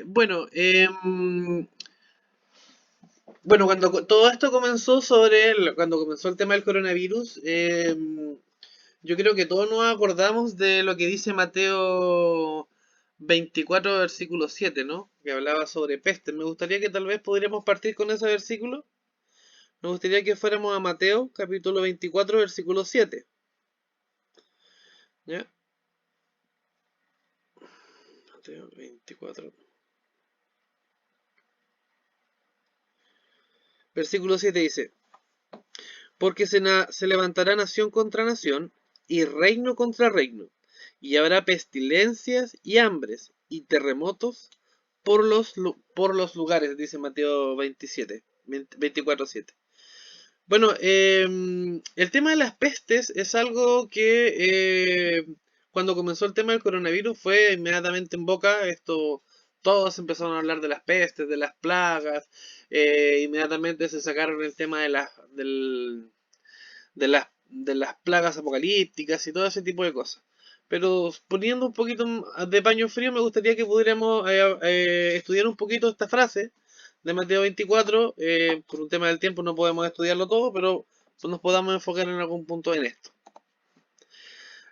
Bueno, bueno, todo esto comenzó cuando comenzó el tema del coronavirus, yo creo que todos nos acordamos de lo que dice Mateo 24, versículo 7, ¿no? Que hablaba sobre peste. Me gustaría que tal vez podríamos partir con ese versículo. Me gustaría que fuéramos a Mateo, capítulo 24, versículo 7. ¿Ya? Mateo 24. Versículo 7 dice, porque se levantará nación contra nación y reino contra reino, y habrá pestilencias y hambres y terremotos por los lugares, dice Mateo 27, 24:7. Bueno, el tema de las pestes es algo que cuando comenzó el tema del coronavirus fue inmediatamente en boca. Todos empezaron a hablar de las pestes, de las plagas. Inmediatamente se sacaron el tema de las plagas apocalípticas y todo ese tipo de cosas. Pero poniendo un poquito de paño frío, me gustaría que pudiéramos estudiar un poquito esta frase de Mateo 24. Por un tema del tiempo no podemos estudiarlo todo, pero nos podamos enfocar en algún punto en esto.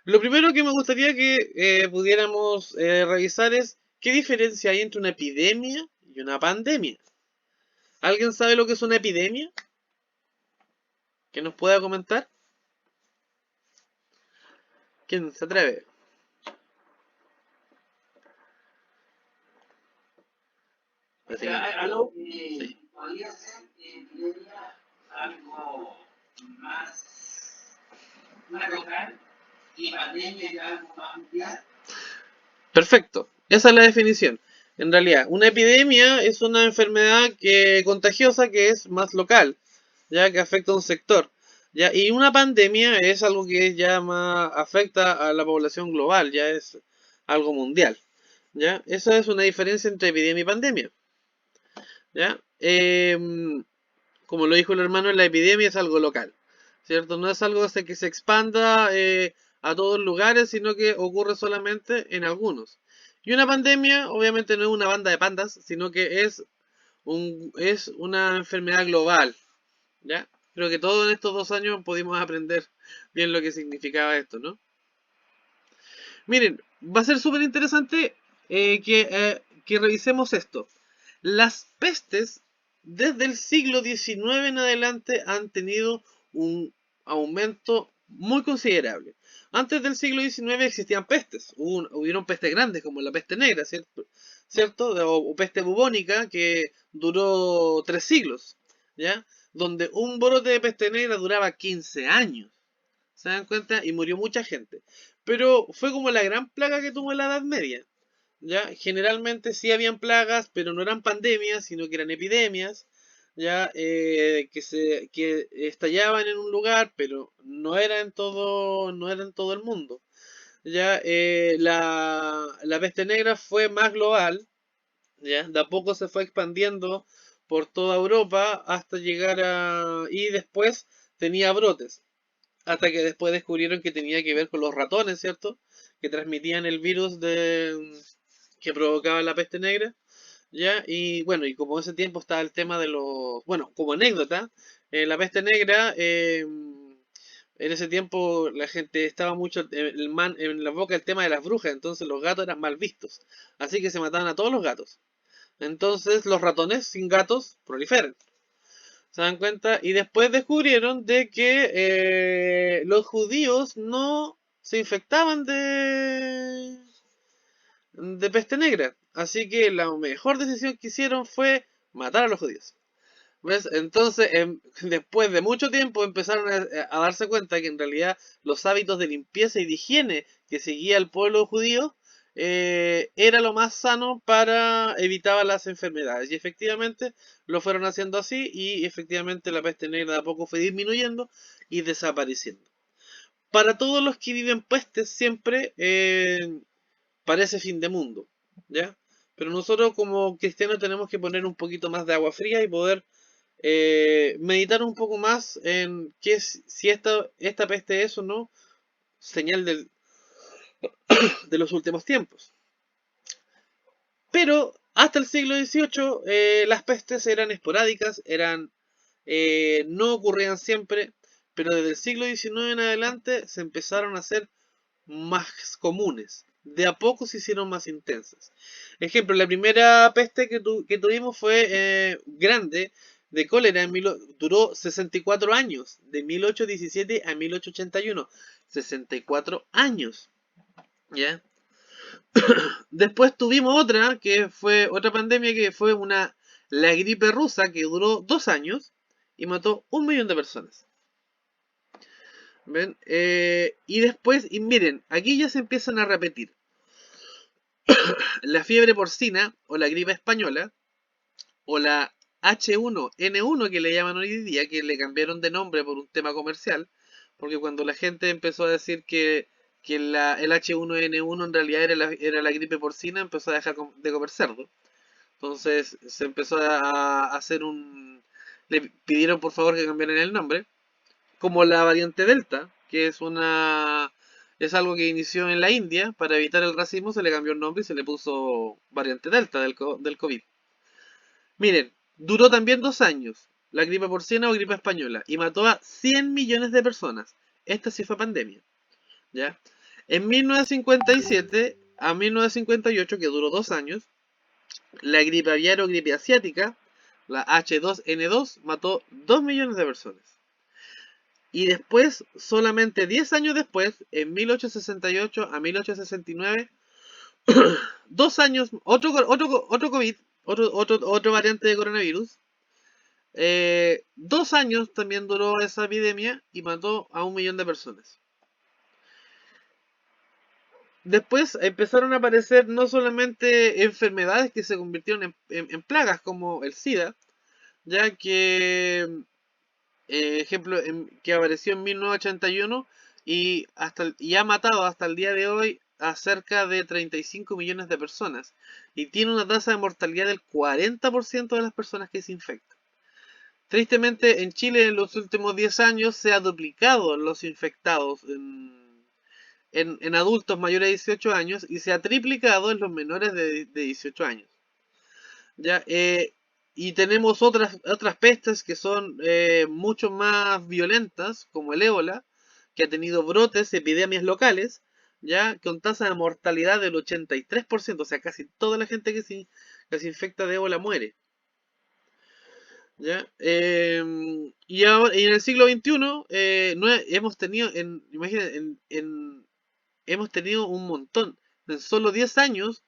Lo primero que me gustaría que pudiéramos revisar es qué diferencia hay entre una epidemia y una pandemia. ¿Alguien sabe lo que es una epidemia? ¿Que nos pueda comentar? ¿Quién se atreve? Parece que... Aló, Sí. podría ser epidemia algo más local y pandemia ya algo más mundial. Perfecto, esa es la definición. En realidad, una epidemia es una enfermedad contagiosa que es más local, ya que afecta a un sector. ¿Ya? Y una pandemia es algo que ya más afecta a la población global, ya es algo mundial. ¿Ya? Esa es una diferencia entre epidemia y pandemia. ¿Ya? Como lo dijo el hermano, la epidemia es algo local, ¿cierto? No es algo que se expanda a todos lugares, sino que ocurre solamente en algunos. Y una pandemia, obviamente, no es una banda de pandas, sino que es una enfermedad global, ¿ya? Creo que todos en estos 2 años pudimos aprender bien lo que significaba esto, ¿no? Miren, va a ser súper interesante que revisemos esto. Las pestes desde el siglo XIX en adelante han tenido un aumento muy considerable. Antes del siglo XIX existían pestes, hubieron pestes grandes como la peste negra, ¿cierto? O peste bubónica que duró 3 siglos, ¿ya? Donde un brote de peste negra duraba 15 años. ¿Se dan cuenta? Y murió mucha gente. Pero fue como la gran plaga que tuvo la Edad Media. ¿Ya? Generalmente sí habían plagas, pero no eran pandemias, sino que eran epidemias, ¿ya? Que estallaban en un lugar, pero no era en todo el mundo. ¿Ya? La peste negra fue más global, ¿ya? De a poco se fue expandiendo por toda Europa hasta llegar a... y después tenía brotes. Hasta que después descubrieron que tenía que ver con los ratones, ¿cierto? Que transmitían el virus que provocaba la peste negra, ¿ya? Y bueno, y como en ese tiempo estaba el tema de los... Bueno, como anécdota, la peste negra, en ese tiempo la gente estaba mucho en la boca el tema de las brujas, entonces los gatos eran mal vistos. Así que se mataban a todos los gatos. Entonces los ratones sin gatos proliferan. ¿Se dan cuenta? Y después descubrieron de que los judíos no se infectaban de peste negra. Así que la mejor decisión que hicieron fue matar a los judíos. ¿Ves? Entonces, después de mucho tiempo empezaron a darse cuenta que en realidad los hábitos de limpieza y de higiene que seguía el pueblo judío era lo más sano para evitar las enfermedades. Y efectivamente lo fueron haciendo así y efectivamente la peste negra de a poco fue disminuyendo y desapareciendo. Para todos los que viven pestes siempre parece fin de mundo, ¿ya? Pero nosotros como cristianos tenemos que poner un poquito más de agua fría y poder meditar un poco más en si esta peste es o no señal de los últimos tiempos. Pero Hasta el siglo XVIII las pestes eran esporádicas, no ocurrían siempre, pero desde el siglo XIX en adelante se empezaron a hacer más comunes. De a poco se hicieron más intensas. Ejemplo, la primera peste que tuvimos fue grande, de cólera, duró 64 años, de 1817 a 1881. 64 años, ¿ya? Después tuvimos otra, que fue otra pandemia, que fue la gripe rusa, que duró 2 años y mató 1 millón de personas. ¿Ven? Y después, y miren, aquí ya se empiezan a repetir. La fiebre porcina, o la gripe española, o la H1N1 que le llaman hoy día, que le cambiaron de nombre por un tema comercial, porque cuando la gente empezó a decir que el H1N1 en realidad era la gripe porcina, empezó a dejar de comer cerdo. Entonces se empezó a hacer Le pidieron por favor que cambiaran el nombre, como la variante Delta, que es algo que inició en la India. Para evitar el racismo se le cambió el nombre y se le puso variante Delta del COVID. Miren, duró también 2 años la gripe porcina o gripe española y mató a 100 millones de personas. Esta sí fue pandemia, ¿ya? En 1957 a 1958, que duró 2 años, la gripe aviar o gripe asiática, la H2N2, mató 2 millones de personas. Y después, solamente 10 años después, en 1868 a 1869, 2 años, otro COVID, otro variante de coronavirus. 2 años también duró esa epidemia y mató a 1 millón de personas. Después empezaron a aparecer no solamente enfermedades que se convirtieron en plagas, como el SIDA, ya que, ejemplo, que apareció en 1981 y ha matado hasta el día de hoy a cerca de 35 millones de personas. Y tiene una tasa de mortalidad del 40% de las personas que se infectan. Tristemente, en Chile en los últimos 10 años se ha duplicado los infectados en adultos mayores de 18 años y se ha triplicado en los menores de 18 años. ¿Ya? Y tenemos otras pestes que son mucho más violentas, como el ébola, que ha tenido brotes, epidemias locales, ya con tasa de mortalidad del 83%, o sea, casi toda la gente que se infecta de ébola muere. ¿Ya? Y ahora, y en el siglo XXI hemos tenido, imagínense, hemos tenido un montón. En solo 10 años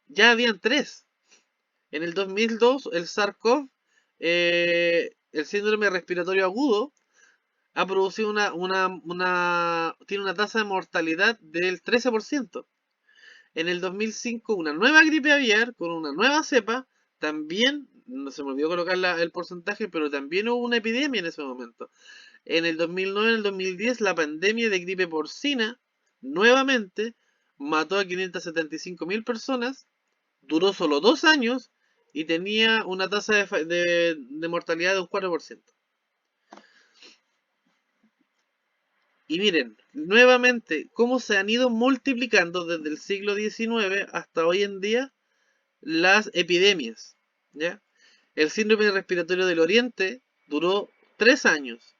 ya habían 3. En el 2002 el SARS-CoV, el síndrome respiratorio agudo, ha producido tiene una tasa de mortalidad del 13%. En el 2005 una nueva gripe aviar con una nueva cepa, también, no se me olvidó colocar el porcentaje, pero también hubo una epidemia en ese momento. En el 2009 y en el 2010 la pandemia de gripe porcina, nuevamente, mató a 575.000 personas, duró solo 2 años y tenía una tasa de mortalidad de un 4%. Y miren, nuevamente, cómo se han ido multiplicando desde el siglo XIX hasta hoy en día las epidemias, ¿ya? El síndrome respiratorio del Oriente duró 3 años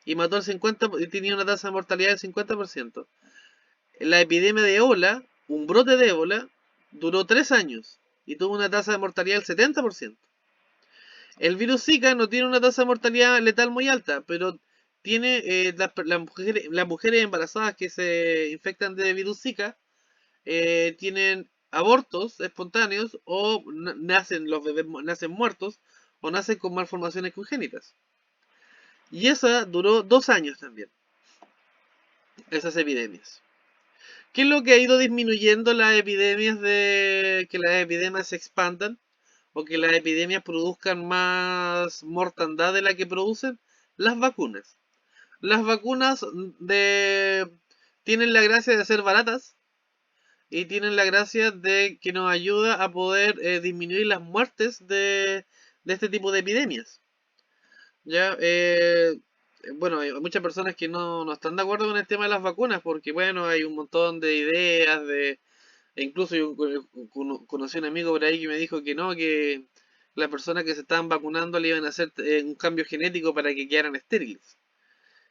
y mató al 50, y tenía una tasa de mortalidad del 50%. La epidemia de ébola, un brote de ébola, duró 3 años y tuvo una tasa de mortalidad del 70%. El virus Zika no tiene una tasa de mortalidad letal muy alta, pero tiene las mujeres embarazadas que se infectan de virus Zika tienen abortos espontáneos o los bebés nacen muertos o nacen con malformaciones congénitas. Y esa duró 2 años también, esas epidemias. ¿Qué es lo que ha ido disminuyendo las epidemias que las epidemias se expandan o que las epidemias produzcan más mortandad de la que producen? Las vacunas. Las vacunas tienen la gracia de ser baratas y tienen la gracia de que nos ayuda a poder disminuir las muertes de este tipo de epidemias. Ya, bueno, hay muchas personas que no están de acuerdo con el tema de las vacunas porque, bueno, hay un montón de ideas E incluso yo conocí a un amigo por ahí que me dijo que no, que las personas que se estaban vacunando le iban a hacer un cambio genético para que quedaran estériles.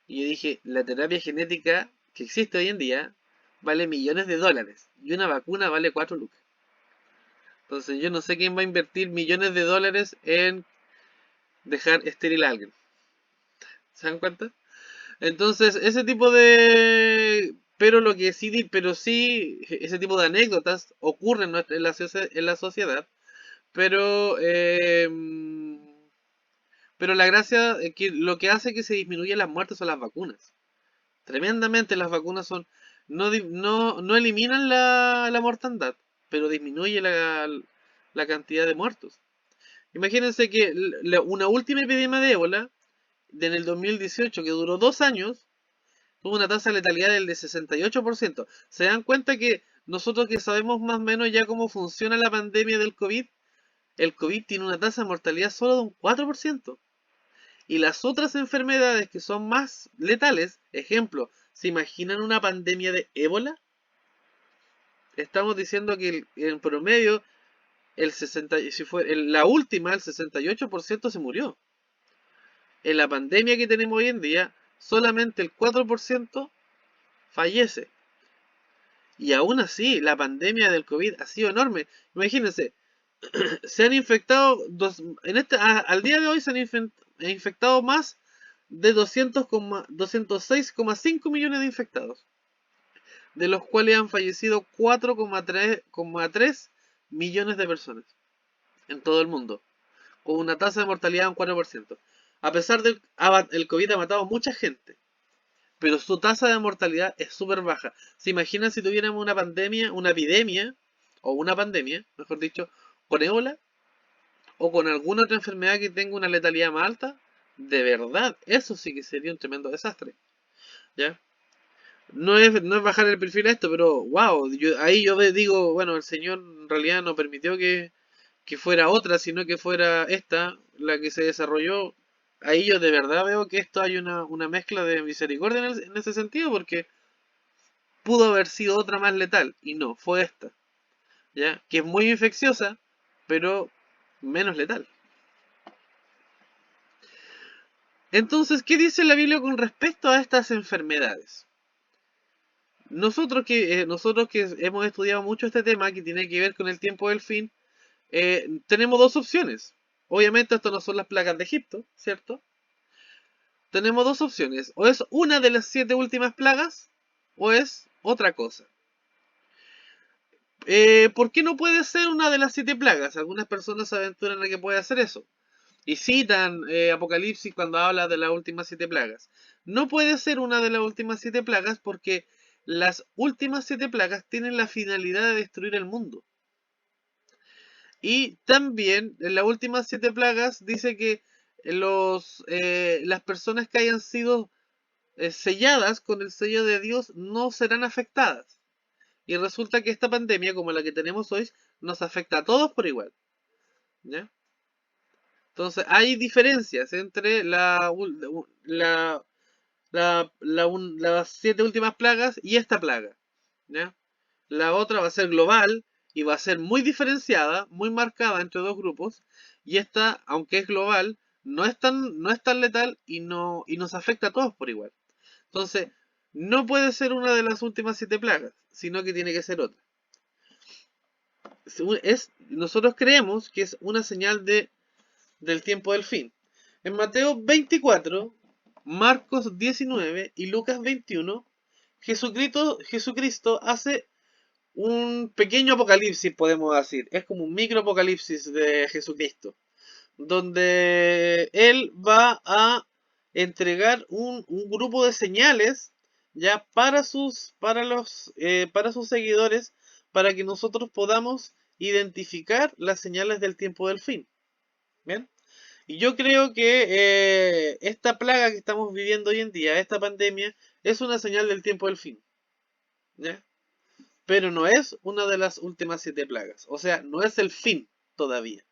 Y yo dije, la terapia genética que existe hoy en día vale millones de dólares y una vacuna vale 4 lucas. Entonces yo no sé quién va a invertir millones de dólares en dejar estéril a alguien. ¿Se dan cuenta? Entonces, ese tipo de... Pero lo que sí, pero sí, ese tipo de anécdotas ocurren en la sociedad, pero, pero la gracia es que lo que hace que se disminuyan las muertes son las vacunas. Tremendamente las vacunas son, no eliminan la mortandad, pero disminuye la cantidad de muertos. Imagínense que una última epidemia de ébola, en el 2018, que duró 2 años, tuvo una tasa de letalidad del de 68%. ¿Se dan cuenta que nosotros que sabemos más o menos ya cómo funciona la pandemia del COVID, el COVID tiene una tasa de mortalidad solo de un 4%? Y las otras enfermedades que son más letales, ejemplo, ¿se imaginan una pandemia de ébola? Estamos diciendo que en promedio, si fue la última, el 68% se murió. En la pandemia que tenemos hoy en día, solamente el 4% fallece. Y aún así, la pandemia del COVID ha sido enorme. Imagínense, se han infectado, al día de hoy se han infectado más de 206,5 millones de infectados, de los cuales han fallecido 4,3 millones de personas en todo el mundo, con una tasa de mortalidad de un 4%. A pesar del el COVID ha matado a mucha gente, pero su tasa de mortalidad es súper baja. ¿Se imaginan si tuviéramos una pandemia, una epidemia, o una pandemia, mejor dicho, con ébola, o con alguna otra enfermedad que tenga una letalidad más alta? De verdad, eso sí que sería un tremendo desastre. ¿Ya? No es bajar el perfil a esto, pero wow, ahí yo digo, bueno, el Señor en realidad no permitió que fuera otra, sino que fuera esta, la que se desarrolló. Ahí yo de verdad veo que esto hay una mezcla de misericordia en ese sentido, porque pudo haber sido otra más letal, y no, fue esta, ¿ya? Que es muy infecciosa, pero menos letal. Entonces, ¿qué dice la Biblia con respecto a estas enfermedades? Nosotros que hemos estudiado mucho este tema, que tiene que ver con el tiempo del fin, tenemos dos opciones. Obviamente esto no son las plagas de Egipto, ¿cierto? Tenemos dos opciones. O es una de las 7 últimas plagas, o es otra cosa. ¿Por qué no puede ser una de las 7 plagas? Algunas personas se aventuran a que puede hacer eso. Y citan Apocalipsis cuando habla de las últimas 7 plagas. No puede ser una de las últimas 7 plagas porque las últimas 7 plagas tienen la finalidad de destruir el mundo. Y también en las últimas 7 plagas dice que las personas que hayan sido selladas con el sello de Dios no serán afectadas. Y resulta que esta pandemia, como la que tenemos hoy, nos afecta a todos por igual. ¿Ya? Entonces hay diferencias entre las 7 últimas plagas y esta plaga. ¿Ya? La otra va a ser global y va a ser muy diferenciada, muy marcada entre dos grupos. Y esta, aunque es global, no es tan letal y nos afecta a todos por igual. Entonces, no puede ser una de las últimas 7 plagas, sino que tiene que ser otra. Nosotros creemos que es una señal del tiempo del fin. En Mateo 24, Marcos 19 y Lucas 21, Jesucristo hace un pequeño apocalipsis, podemos decir. Es como un micro apocalipsis de Jesucristo, donde Él va a entregar un grupo de señales ya para sus seguidores, para que nosotros podamos identificar las señales del tiempo del fin. ¿Bien? Y yo creo que esta plaga que estamos viviendo hoy en día, esta pandemia, es una señal del tiempo del fin. ¿Ya? Pero no es una de las últimas 7 plagas. O sea, no es el fin todavía.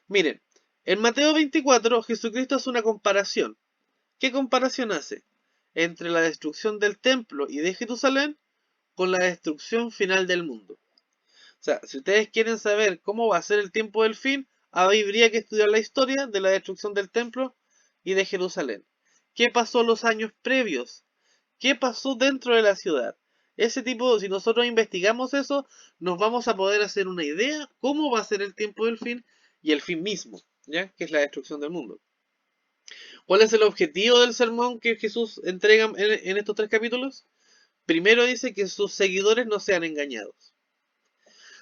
Miren, en Mateo 24 Jesucristo hace una comparación. ¿Qué comparación hace? Entre la destrucción del templo y de Jerusalén con la destrucción final del mundo. O sea, si ustedes quieren saber cómo va a ser el tiempo del fin, habría que estudiar la historia de la destrucción del templo y de Jerusalén. ¿Qué pasó los años previos? ¿Qué pasó dentro de la ciudad? Ese tipo, si nosotros investigamos eso, nos vamos a poder hacer una idea cómo va a ser el tiempo del fin y el fin mismo, ¿ya? Que es la destrucción del mundo. ¿Cuál es el objetivo del sermón que Jesús entrega en estos 3 capítulos? Primero dice que sus seguidores no sean engañados.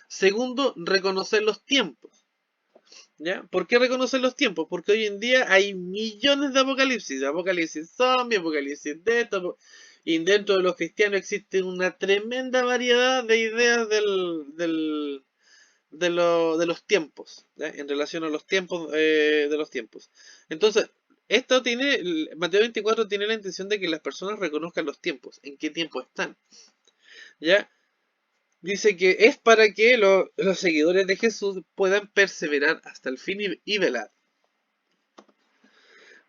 Segundo, reconocer los tiempos. ¿Ya? ¿Por qué reconocer los tiempos? Porque hoy en día hay millones de apocalipsis zombie, apocalipsis de esto, y dentro de los cristianos existe una tremenda variedad de ideas de los tiempos, ¿ya? En relación a los tiempos de los tiempos. Entonces, Mateo 24 tiene la intención de que las personas reconozcan los tiempos, en qué tiempo están, ¿ya? Dice que es para que los seguidores de Jesús puedan perseverar hasta el fin y velar.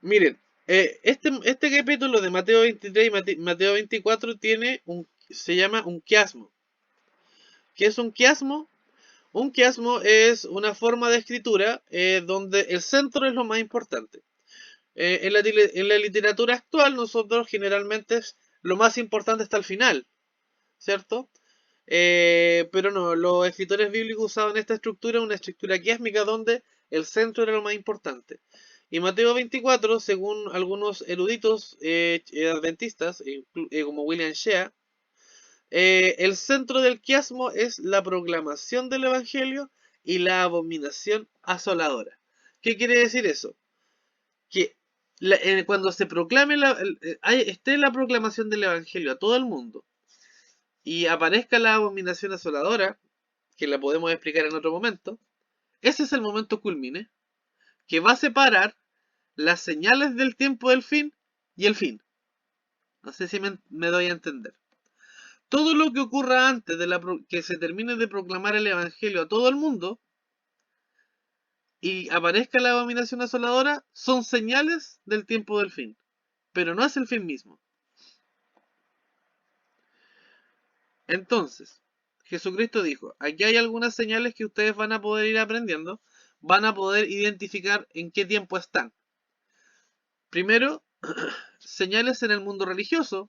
Miren, este capítulo de Mateo 23 y Mateo 24 se llama un quiasmo. ¿Qué es un quiasmo? Un quiasmo es una forma de escritura donde el centro es lo más importante. En la literatura actual, nosotros generalmente lo más importante está al final, ¿cierto? Pero no, los escritores bíblicos usaban esta estructura, una estructura quiásmica donde el centro era lo más importante. Y Mateo 24, según algunos eruditos adventistas, como William Shea, el centro del quiasmo es la proclamación del Evangelio y la abominación asoladora. ¿Qué quiere decir eso? Que cuando se proclame esté la proclamación del Evangelio a todo el mundo y aparezca la abominación asoladora, que la podemos explicar en otro momento, ese es el momento culmine, que va a separar las señales del tiempo del fin y el fin. No sé si me doy a entender. Todo lo que ocurra antes de que se termine de proclamar el Evangelio a todo el mundo y aparezca la abominación asoladora son señales del tiempo del fin, pero no es el fin mismo. Entonces, Jesucristo dijo, aquí hay algunas señales que ustedes van a poder ir aprendiendo, van a poder identificar en qué tiempo están. Primero, señales en el mundo religioso,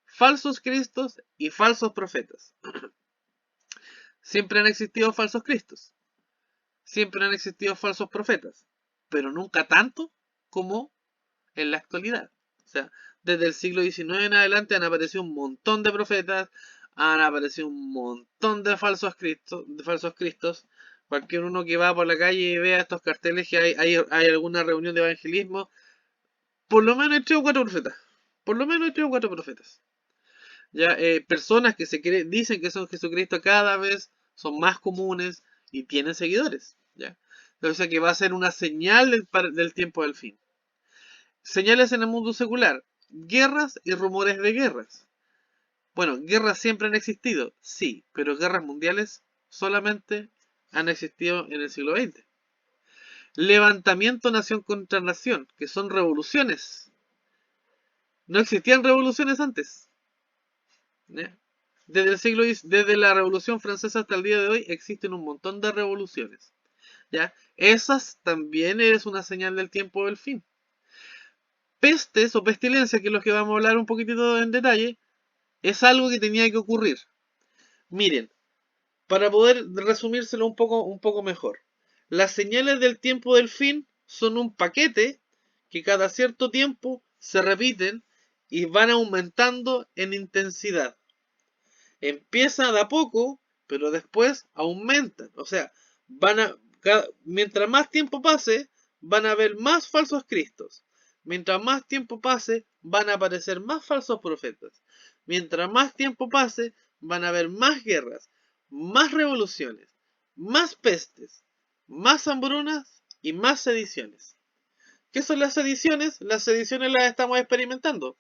falsos cristos y falsos profetas. Siempre han existido falsos cristos, siempre han existido falsos profetas, pero nunca tanto como en la actualidad. O sea, desde el siglo XIX en adelante han aparecido un montón de profetas, han aparecido un montón de falsos cristos. Cualquier uno que va por la calle y vea estos carteles que hay alguna reunión de evangelismo, por lo menos hay 3 o 4 profetas. Por lo menos hay 3 o 4 profetas. Ya, personas que dicen que son Jesucristo cada vez son más comunes y tienen seguidores. ¿Ya? O sea que va a ser una señal del tiempo del fin. Señales en el mundo secular, guerras y rumores de guerras. Bueno, guerras siempre han existido, sí, pero guerras mundiales solamente han existido en el siglo XX. Levantamiento nación contra nación, que son revoluciones. No existían revoluciones antes. ¿Ya? Desde la Revolución Francesa hasta el día de hoy existen un montón de revoluciones. ¿Ya? Esas también es una señal del tiempo del fin. Pestes o pestilencia, que es lo que vamos a hablar un poquitito en detalle, es algo que tenía que ocurrir. Miren, para poder resumírselo un poco mejor. Las señales del tiempo del fin son un paquete que cada cierto tiempo se repiten y van aumentando en intensidad. Empieza de a poco, pero después aumentan. O sea, mientras más tiempo pase, van a haber más falsos cristos. Mientras más tiempo pase, van a aparecer más falsos profetas. Mientras más tiempo pase, van a haber más guerras, más revoluciones, más pestes, más hambrunas y más sediciones. ¿Qué son las sediciones? Las sediciones las estamos experimentando,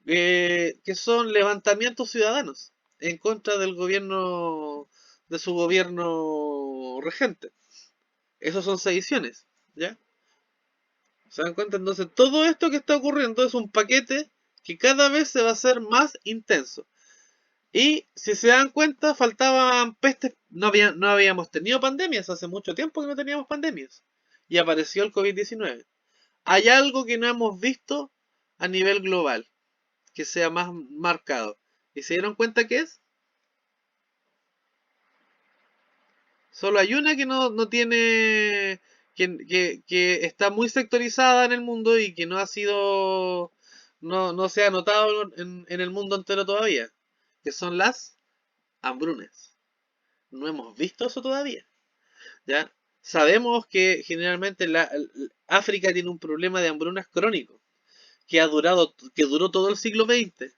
que son levantamientos ciudadanos en contra del gobierno, de su gobierno regente. Esos son sediciones, ¿ya? ¿Se dan cuenta? Entonces, todo esto que está ocurriendo es un paquete que cada vez se va a hacer más intenso. Y si se dan cuenta, faltaban pestes. No habíamos tenido pandemias, hace mucho tiempo que no teníamos pandemias. Y apareció el COVID-19. Hay algo que no hemos visto a nivel global, que sea más marcado. ¿Y se dieron cuenta que es? Solo hay una que no tiene, que está muy sectorizada en el mundo y que no ha sido, no se ha notado en el mundo entero todavía, que son las hambrunas. No hemos visto eso todavía, ¿ya? Sabemos que generalmente África tiene un problema de hambrunas crónico, que duró todo el siglo XX,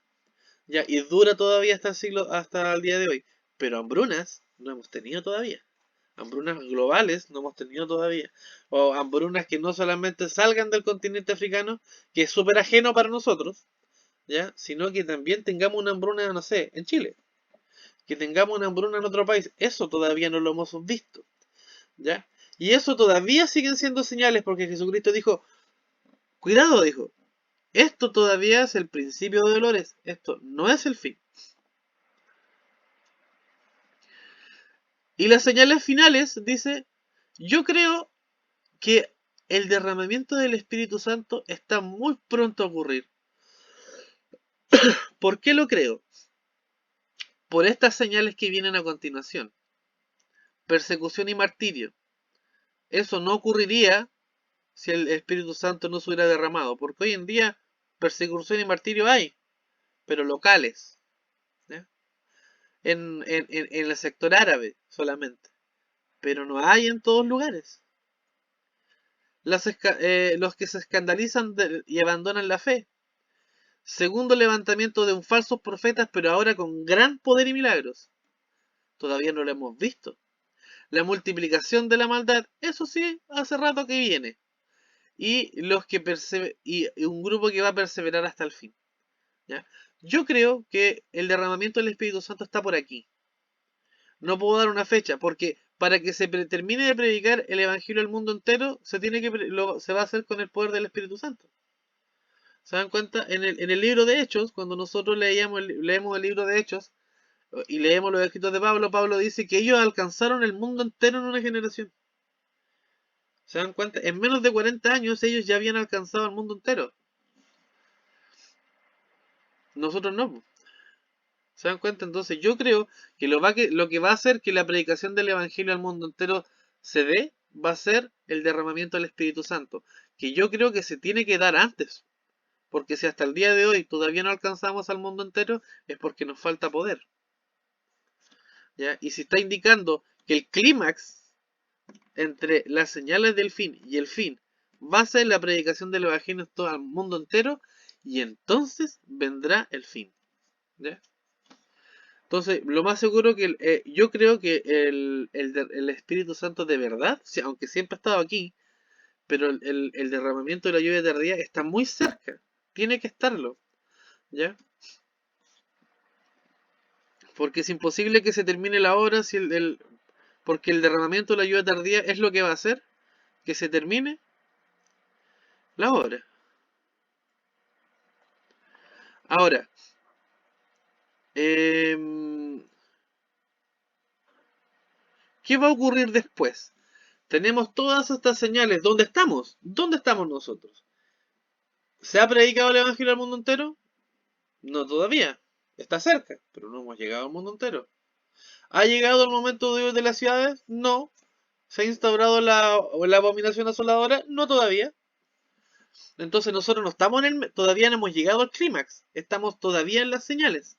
¿ya? Y dura todavía hasta el día de hoy. Pero hambrunas no hemos tenido todavía. Hambrunas globales no hemos tenido todavía. O hambrunas que no solamente salgan del continente africano, que es súper ajeno para nosotros, ¿ya? Sino que también tengamos una hambruna, no sé, en Chile. Que tengamos una hambruna en otro país. Eso todavía no lo hemos visto, ¿ya? Y eso todavía siguen siendo señales porque Jesucristo dijo, cuidado, dijo, esto todavía es el principio de dolores, esto no es el fin. Y las señales finales dice, yo creo que el derramamiento del Espíritu Santo está muy pronto a ocurrir. ¿Por qué lo creo? Por estas señales que vienen a continuación. Persecución y martirio. Eso no ocurriría si el Espíritu Santo no se hubiera derramado, porque hoy en día persecución y martirio hay, pero locales, ¿ya? En el sector árabe solamente, pero no hay en todos lugares. Los que se escandalizan y abandonan la fe. Segundo levantamiento de un falsos profetas, pero ahora con gran poder y milagros. Todavía no lo hemos visto. La multiplicación de la maldad, eso sí, hace rato que viene. Y y un grupo que va a perseverar hasta el fin, ¿ya? Yo creo que el derramamiento del Espíritu Santo está por aquí. No puedo dar una fecha, porque para que se termine de predicar el Evangelio al mundo entero, se va a hacer con el poder del Espíritu Santo. ¿Se dan cuenta? En el libro de Hechos, cuando nosotros leemos el libro de Hechos y leemos los escritos de Pablo, Pablo dice que ellos alcanzaron el mundo entero en una generación. ¿Se dan cuenta? En menos de 40 años ellos ya habían alcanzado el mundo entero. Nosotros no. ¿Se dan cuenta? Entonces yo creo que lo que va a hacer que la predicación del Evangelio al mundo entero se dé, va a ser el derramamiento del Espíritu Santo. Que yo creo que se tiene que dar antes. Porque si hasta el día de hoy todavía no alcanzamos al mundo entero, es porque nos falta poder, ¿ya? Y si está indicando que el clímax entre las señales del fin y el fin va a ser la predicación del Evangelio todo al mundo entero, y entonces vendrá el fin, ¿ya? Entonces, lo más seguro que yo creo que el Espíritu Santo de verdad, aunque siempre ha estado aquí, pero el derramamiento de la lluvia tardía está muy cerca, tiene que estarlo, ¿ya? Porque es imposible que se termine la obra porque el derramamiento de la lluvia tardía es lo que va a hacer que se termine la obra. Ahora, em, ¿qué va a ocurrir después? Tenemos todas estas señales. ¿Dónde estamos? ¿Dónde estamos nosotros? ¿Se ha predicado el Evangelio al mundo entero? No todavía. Está cerca, pero no hemos llegado al mundo entero. ¿Ha llegado el momento de huir de las ciudades? No. ¿Se ha instaurado la abominación asoladora? No todavía. Entonces nosotros no estamos todavía no hemos llegado al clímax, estamos todavía en las señales.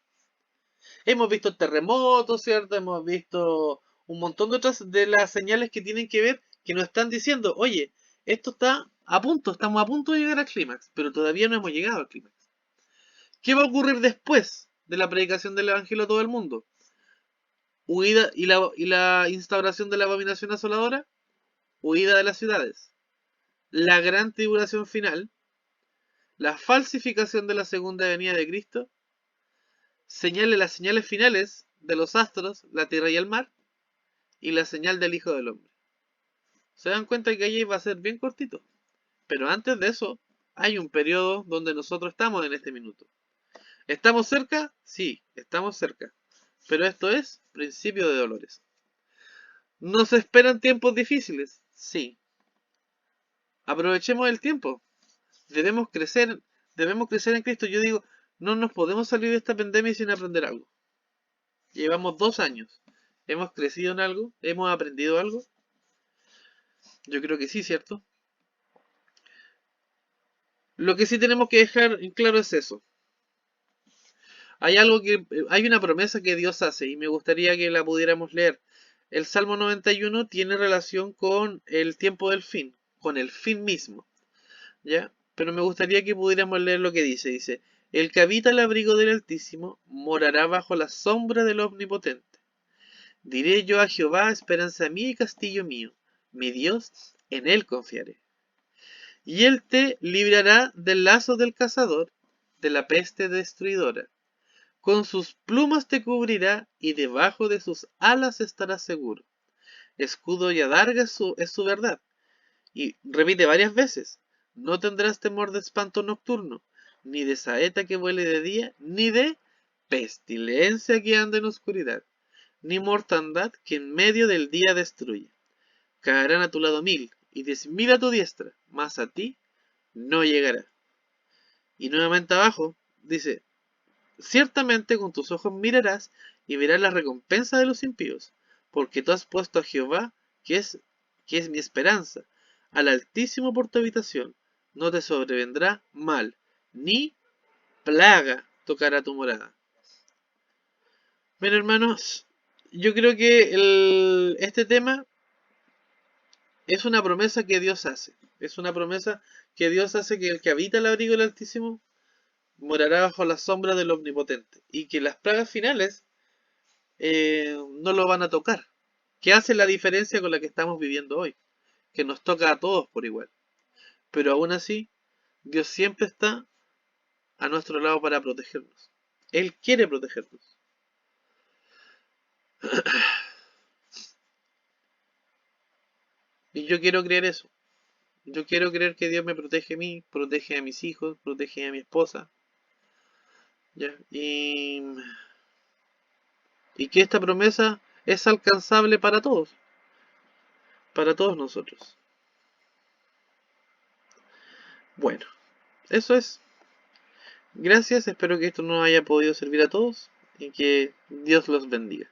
Hemos visto terremotos, ¿cierto? Hemos visto un montón de otras de las señales que tienen que ver, que nos están diciendo, oye, esto está a punto, estamos a punto de llegar al clímax, pero todavía no hemos llegado al clímax. ¿Qué va a ocurrir después de la predicación del Evangelio a todo el mundo? Huida y la instauración de la abominación asoladora, huida de las ciudades, la gran tribulación final, la falsificación de la segunda venida de Cristo, las señales finales de los astros, la tierra y el mar, y la señal del Hijo del Hombre. Se dan cuenta que allí va a ser bien cortito. Pero antes de eso, hay un periodo donde nosotros estamos en este minuto. ¿Estamos cerca? Sí, estamos cerca. Pero esto es principio de dolores. ¿Nos esperan tiempos difíciles? Sí. Aprovechemos el tiempo. Debemos crecer, debemos crecer en Cristo. Yo digo, no nos podemos salir de esta pandemia sin aprender algo. Llevamos 2 años. ¿Hemos crecido en algo? ¿Hemos aprendido algo? Yo creo que sí, ¿cierto? Lo que sí tenemos que dejar en claro es eso. Hay una promesa que Dios hace y me gustaría que la pudiéramos leer. El Salmo 91 tiene relación con el tiempo del fin, con el fin mismo, ¿ya? Pero me gustaría que pudiéramos leer lo que dice. Dice, el que habita el abrigo del Altísimo morará bajo la sombra del Omnipotente. Diré yo a Jehová, esperanza mía y castillo mío, mi Dios, en él confiaré. Y él te librará del lazo del cazador, de la peste destruidora. Con sus plumas te cubrirá y debajo de sus alas estarás seguro. Escudo y adarga es su verdad. Y repite varias veces. No tendrás temor de espanto nocturno, ni de saeta que vuele de día, ni de pestilencia que anda en oscuridad, ni mortandad que en medio del día destruye. Caerán a tu lado 1000 y 10.000 a tu diestra, mas a ti no llegará. Y nuevamente abajo dice, ciertamente con tus ojos mirarás y verás la recompensa de los impíos, porque tú has puesto a Jehová, que es mi esperanza, al Altísimo por tu habitación. No te sobrevendrá mal, ni plaga tocará tu morada. Bien, hermanos, yo creo que este tema es una promesa que Dios hace. Es una promesa que Dios hace que el que habita el abrigo del Altísimo morará bajo la sombra del Omnipotente. Y que las plagas finales no lo van a tocar. ¿Qué hace la diferencia con la que estamos viviendo hoy? Que nos toca a todos por igual. Pero aún así, Dios siempre está a nuestro lado para protegernos. Él quiere protegernos. Y yo quiero creer eso. Yo quiero creer que Dios me protege a mí, protege a mis hijos, protege a mi esposa. ¿Ya? Y que esta promesa es alcanzable para todos nosotros. Bueno, eso es. Gracias, espero que esto nos haya podido servir a todos y que Dios los bendiga.